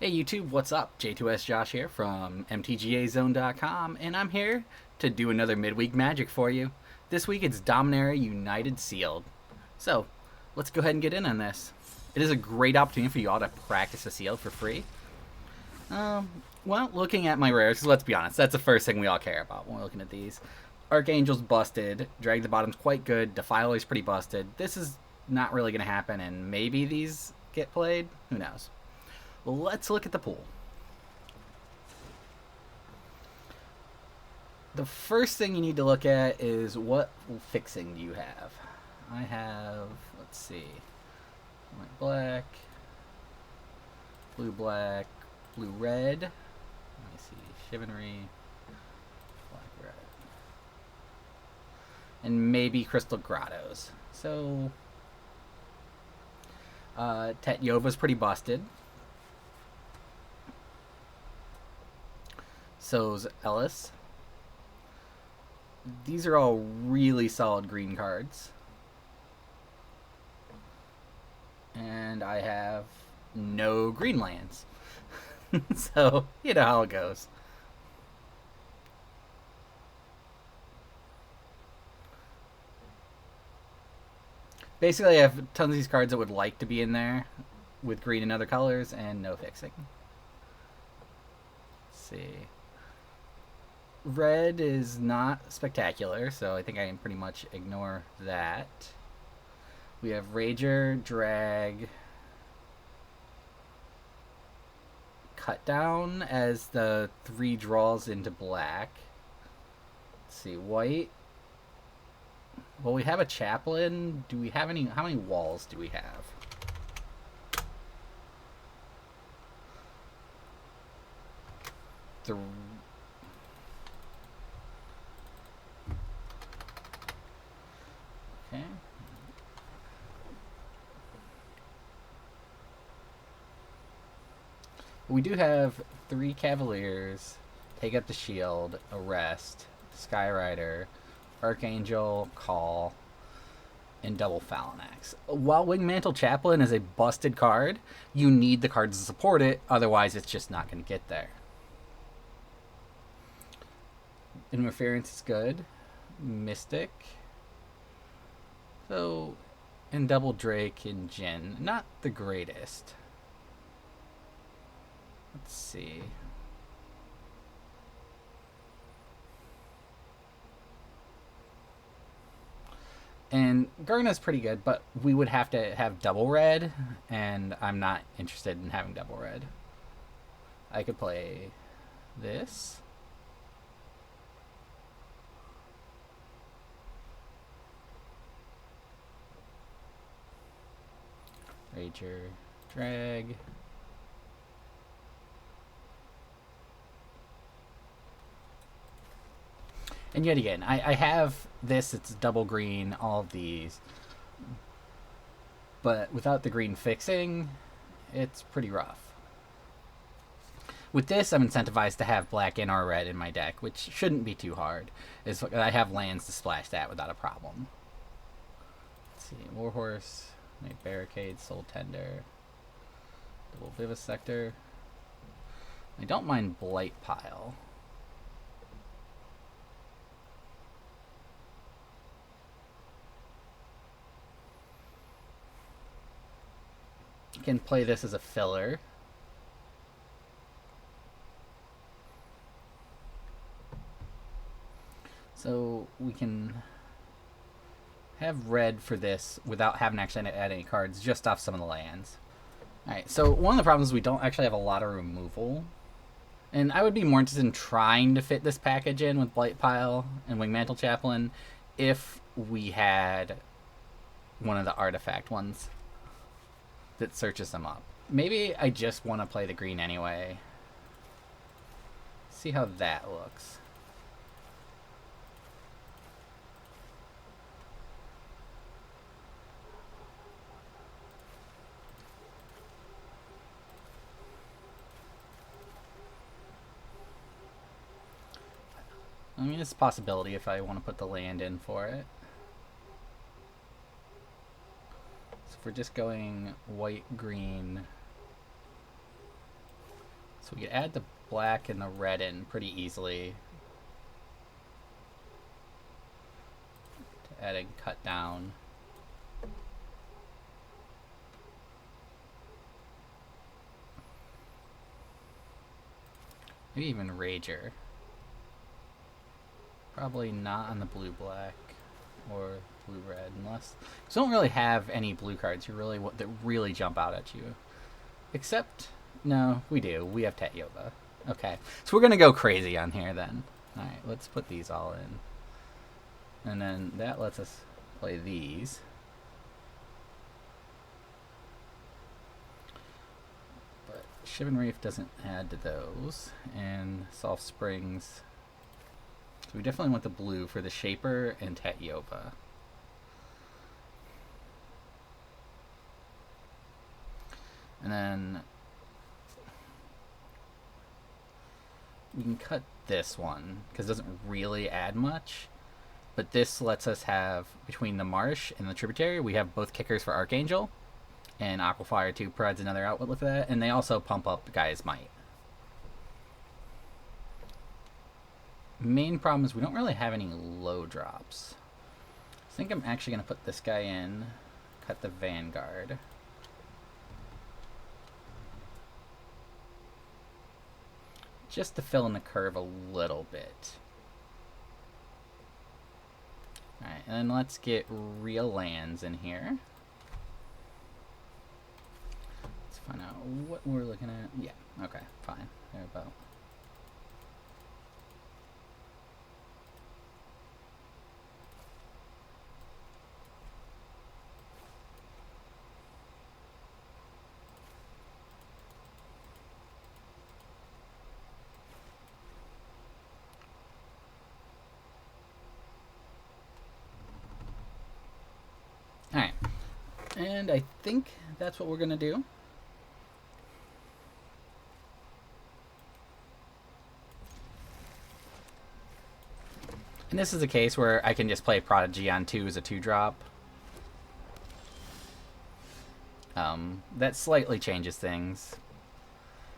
Hey YouTube, what's up? J2S Josh here from MTGAZone.com, and I'm here to do another Midweek Magic for you. This week it's Dominaria United Sealed. So, let's go ahead and get in on this. It is a great opportunity for you all to practice a Sealed for free. Well, looking at my rares, 'cause let's be honest, that's the first thing we all care about when we're looking at these. Archangel's busted, Drag the Bottom's quite good, Defiler's pretty busted. This is not really going to happen, and maybe these get played? Who knows? Well, let's look at the pool. The first thing you need to look at is what fixing do you have. I have, let's see, white black, blue black, blue red. Let me see, Chivalry, black red, and maybe Crystal Grottos. So, Tetyova's pretty busted. So's Ellis. These are all really solid green cards. And I have no green lands. So, you know how it goes. Basically, I have tons of these cards that would like to be in there with green and other colors and no fixing. Let's see. Red is not spectacular, so I think I can pretty much ignore that. We have Rager, Drag, Cut Down as the 3 draws into black. Let's see, white. Well, we have a Chaplain. Do we have any? How many walls do we have? The Okay. We do have 3 Cavaliers, Take Up the Shield, Arrest, Skyrider, Archangel, Call, and double Phalanx. While Wingmantle Chaplain is a busted card, you need the cards to support it, otherwise it's just not going to get there. Interference is good. Mystic. So, and Double Drake and Jin, not the greatest. Let's see. And Garna's pretty good, but we would have to have double red, and I'm not interested in having double red. I could play this. Rager, Drag. And yet again, I have this, it's double green, all of these. But without the green fixing, it's pretty rough. With this, I'm incentivized to have black and or red in my deck, which shouldn't be too hard. I have lands to splash that without a problem. Let's see, Warhorse, Night Barricade, Soul Tender, double Vivisector. I don't mind Blight Pile. Can play this as a filler. So we can have red for this without having to actually add any cards, just off some of the lands. Alright, so one of the problems is we don't actually have a lot of removal. And I would be more interested in trying to fit this package in with Blight Pile and Wingmantle Chaplain if we had one of the artifact ones that searches them up. Maybe I just want to play the green anyway. See how that looks. I mean, it's a possibility if I want to put the land in for it. So if we're just going white, green, So we could add the black and the red in pretty easily. To add and cut down. Maybe even Rager. Probably not on the blue-black or blue-red, unless... So don't really have any blue cards that really jump out at you. Except... No, we do. We have Tetyoba. Okay. So we're going to go crazy on here then. Alright, let's put these all in. And then that lets us play these. But Shivan Reef doesn't add to those. And Soft Springs... So we definitely want the blue for the Shaper and Tetyoba. And then... we can cut this one, because it doesn't really add much. But this lets us have, between the Marsh and the Tributary, we have both kickers for Archangel. And Aquafire 2 provides another outlet for that. And they also pump up Gaia's Might. Main problem is we don't really have any low drops. I think I'm actually going to put this guy in, cut the Vanguard. Just to fill in the curve a little bit. Alright, and then let's get real lands in here. Let's find out what we're looking at. Yeah, okay, fine. There about. Alright, and I think that's what we're going to do. And this is a case where I can just play Prodigy on 2 as a 2-drop. That slightly changes things,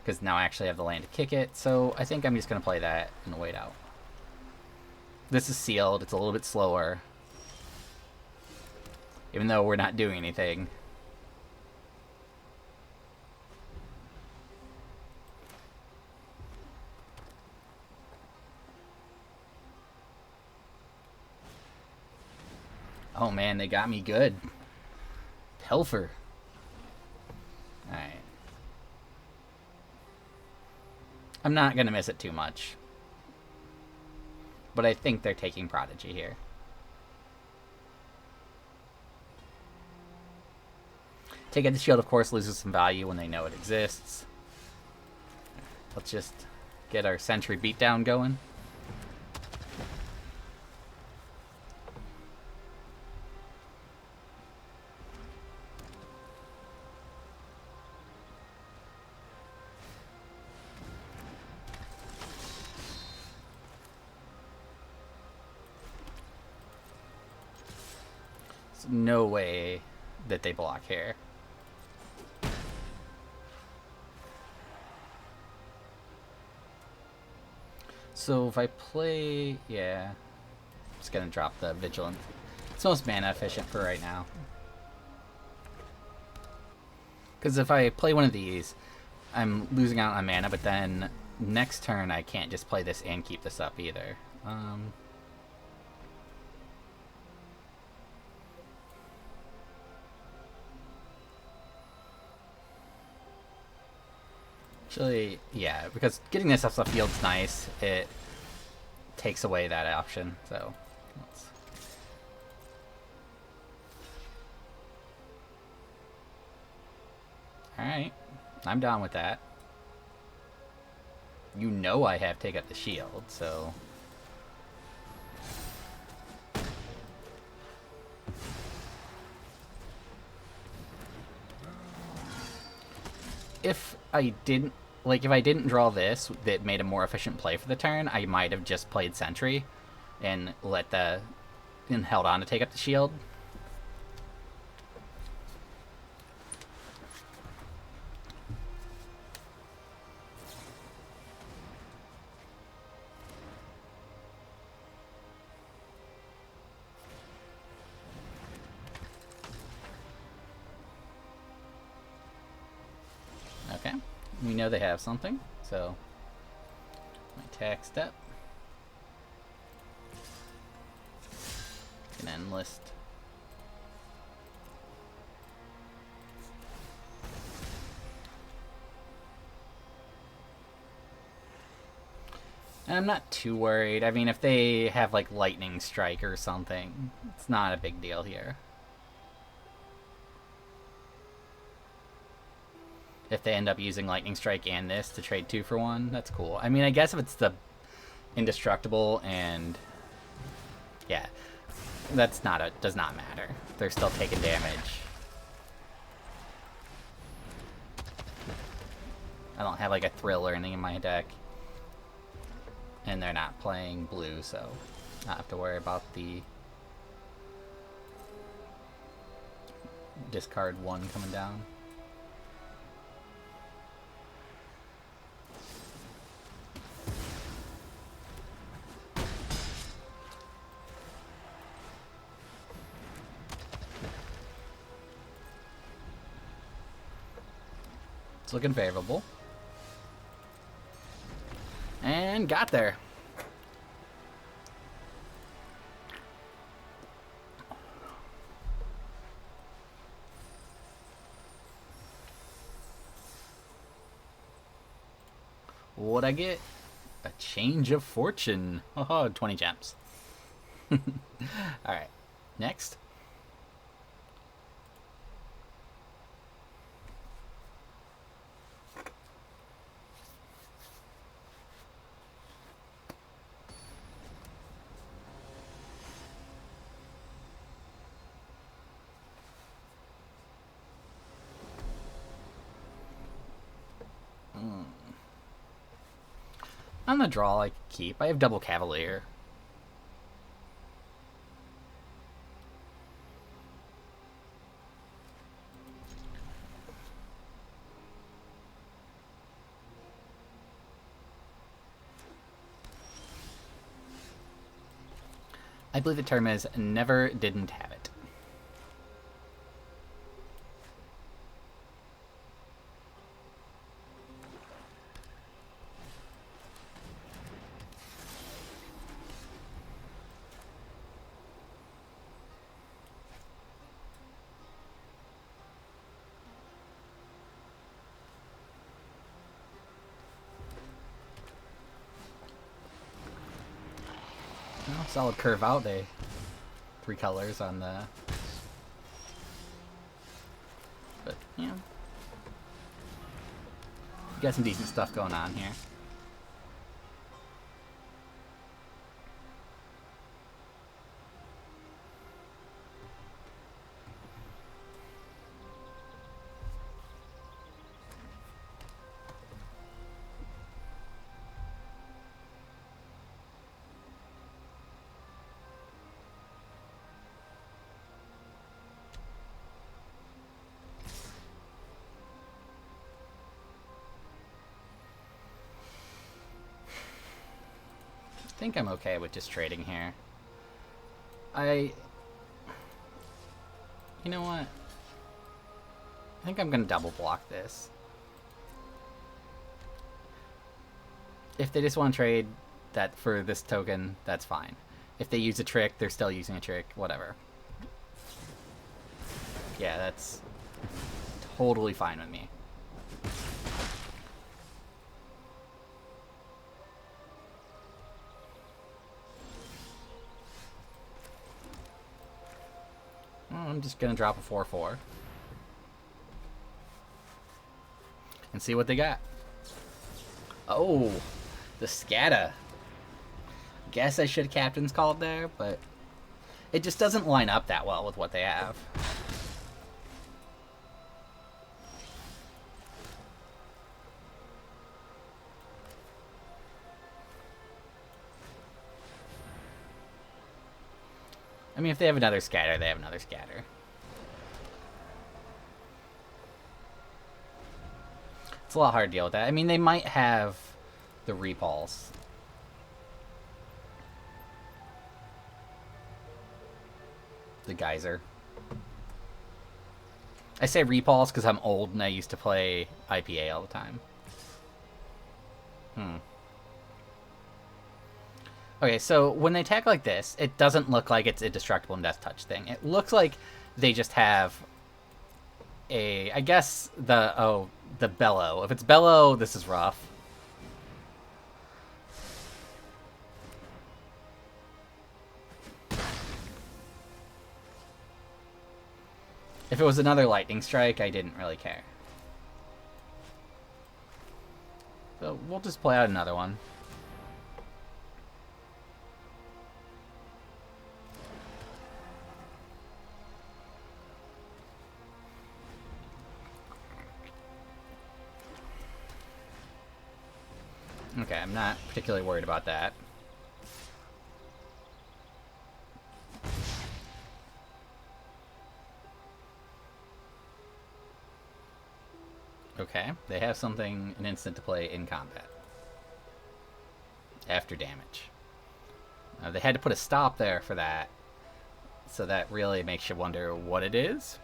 because now I actually have the land to kick it, so I think I'm just going to play that and wait out. This is sealed, it's a little bit slower. Even though we're not doing anything. Oh man, they got me good. Pelfer. Alright. I'm not going to miss it too much. But I think they're taking Prodigy here. Take out the shield, of course, loses some value when they know it exists. Let's just get our Sentry beatdown going. There's no way that they block here. So if I play, yeah, I'm just gonna drop the Vigilant. It's most mana efficient for right now. Because if I play one of these, I'm losing out on mana, but then next turn I can't just play this and keep this up either. Actually, yeah, because getting this off the field's nice. It takes away that option, so let's... Alright, I'm down with that. You know I have Take Up the Shield, so... If I didn't draw this, that made a more efficient play for the turn, I might have just played Sentry and held on to Take Up the Shield. we know they have something, so my attack step. An end list. And I'm not too worried. I mean, if they have like lightning strike or something, it's not a big deal here. If they end up using lightning strike and this to trade 2 for 1, that's cool. I mean, I guess if it's the indestructible and yeah, that's not a does not matter. They're still taking damage. I don't have like a thrill or anything in my deck. And they're not playing blue, so I don't have to worry about the discard 1 coming down. It's looking favorable. And got there. What'd I get? A change of fortune. Oh, 20 gems. Alright. Next. On the draw, I keep. I have double Cavalier. I believe the term is never didn't have it. Well, solid curve out. They 3 colors on the, but yeah, you got some decent stuff going on here. I think I'm okay with just trading here. You know what? I think I'm gonna double block this. If they just want to trade that for this token, that's fine. If they use a trick, they're still using a trick, whatever. Yeah, that's totally fine with me. I'm just gonna drop a 4/4 and see what they got. Oh, the scatter. Guess I should have captain's called there, but it just doesn't line up that well with what they have. I mean, if they have another scatter, they have another scatter. It's a lot hard to deal with that. I mean, they might have the repulse. The geyser. I say repulse because I'm old and I used to play IPA all the time. Okay, so when they attack like this, it doesn't look like it's a destructible and death touch thing. It looks like they just have a, I guess, the bellow. If it's bellow, this is rough. If it was another lightning strike, I didn't really care. So we'll just play out another one. Okay, I'm not particularly worried about that. Okay, they have something, an instant to play in combat. After damage. They had to put a stop there for that. So that really makes you wonder what it is.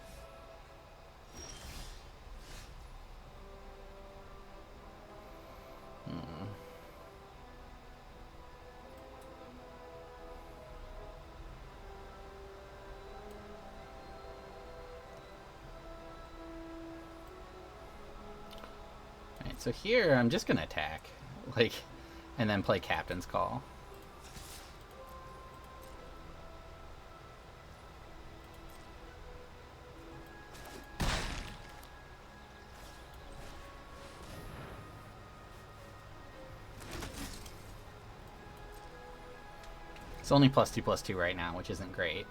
So here, I'm just gonna attack, like, and then play Captain's Call. It's only +2/+2 right now, which isn't great.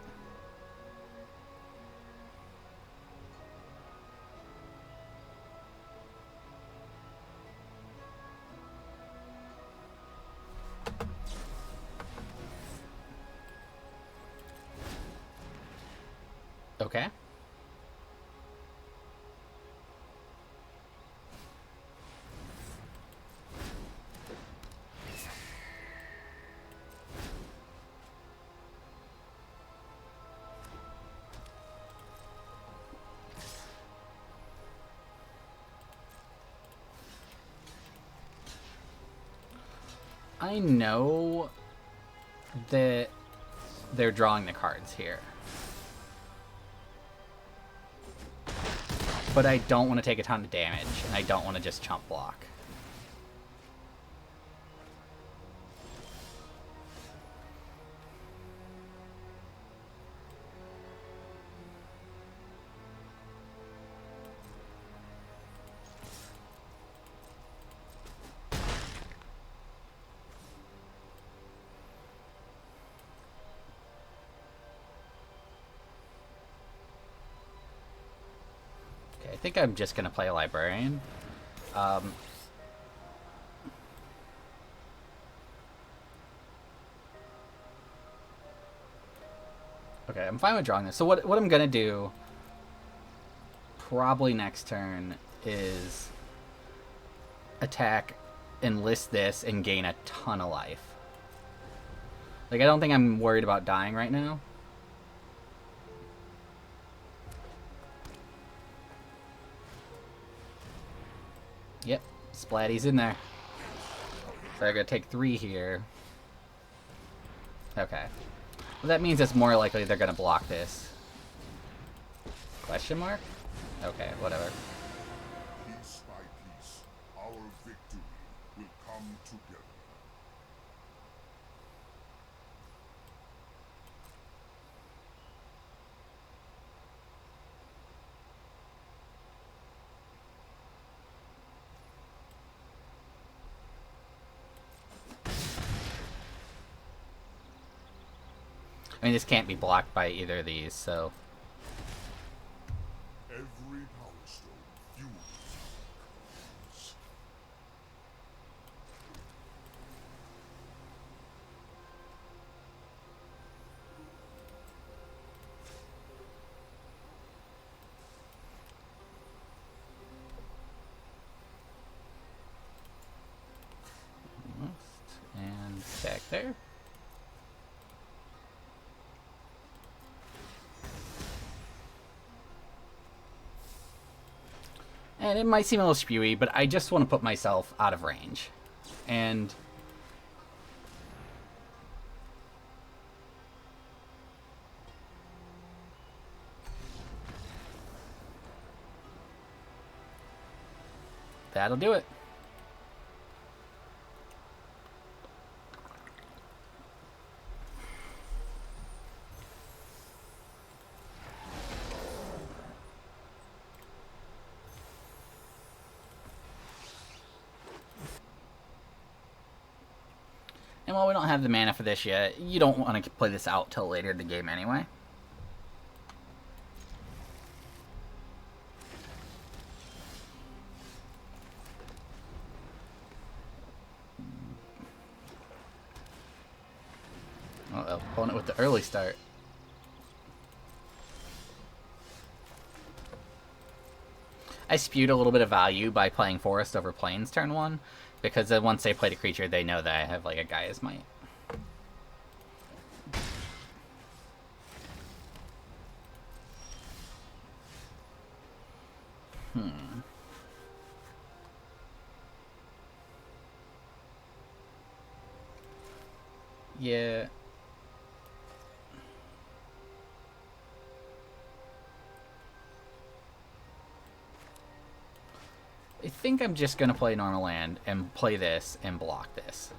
Okay. I know that they're drawing the cards here. But I don't want to take a ton of damage, and I don't want to just chump block. I think I'm just going to play a Librarian. Okay, I'm fine with drawing this. So what I'm going to do probably next turn is attack, enlist this, and gain a ton of life. Like, I don't think I'm worried about dying right now. Yep, Splatty's in there. So I'm gonna take 3 here. Okay. Well, that means it's more likely they're gonna block this. Question mark? Okay, whatever. Piece by piece, our victory will come together. I mean, this can't be blocked by either of these, so... Every power stone fuels. And back there. And it might seem a little spewy, but I just want to put myself out of range. And that'll do it. And while we don't have the mana for this yet, you don't want to play this out till later in the game anyway. Uh-oh, opponent with the early start. I spewed a little bit of value by playing Forest over Plains turn 1, because then once they played a creature, they know that I have like a Gaia's Might. Yeah. I think I'm just going to play normal land and play this and block this.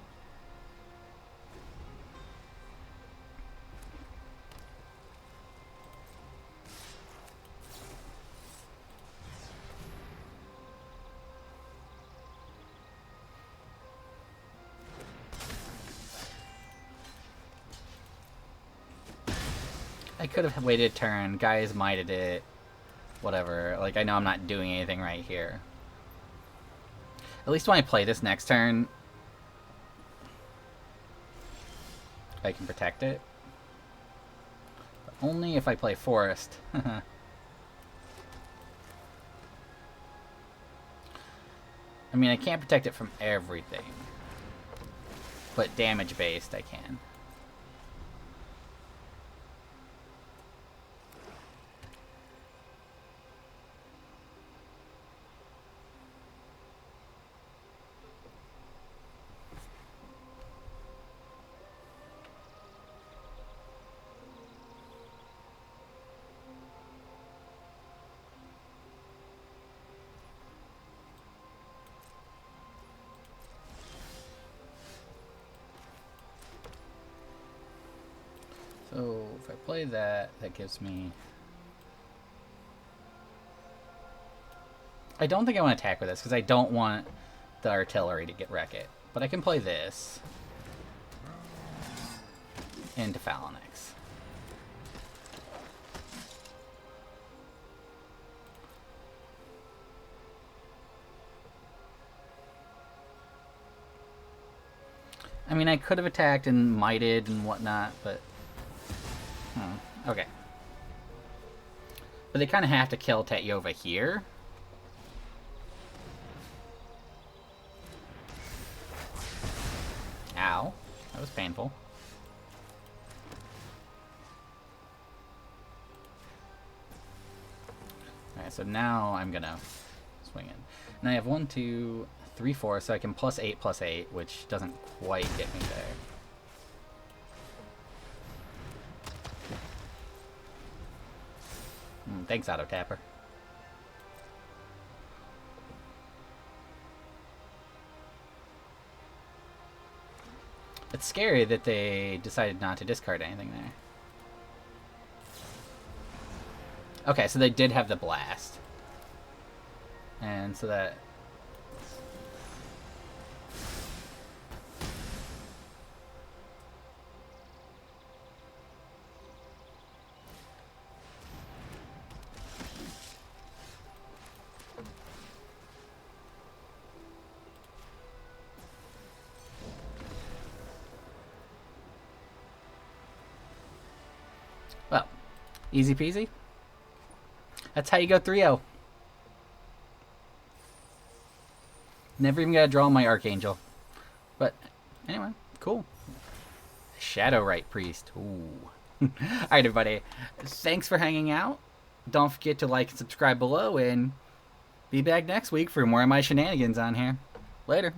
I could have waited a turn, guys mighted it, whatever. Like, I know I'm not doing anything right here. At least when I play this next turn, I can protect it. But only if I play Forest. I mean, I can't protect it from everything. But damage-based, I can. So, if I play that, that gives me... I don't think I want to attack with this, because I don't want the artillery to get wreck-it. But I can play this into Phalanx. I mean, I could have attacked and mighted and whatnot, but... okay. But they kind of have to kill Tatyova here. Ow. That was painful. Alright, so now I'm gonna swing in. And I have 1, 2, 3, 4, so I can +8/+8, which doesn't quite get me there. Thanks, Auto Tapper. It's scary that they decided not to discard anything there. Okay, so they did have the blast. And so that... Well, easy peasy. That's how you go 3-0. Never even got to draw my Archangel. But, anyway, cool. Shadowrite Priest. Ooh. Alright, everybody. Thanks for hanging out. Don't forget to like and subscribe below, and be back next week for more of my shenanigans on here. Later.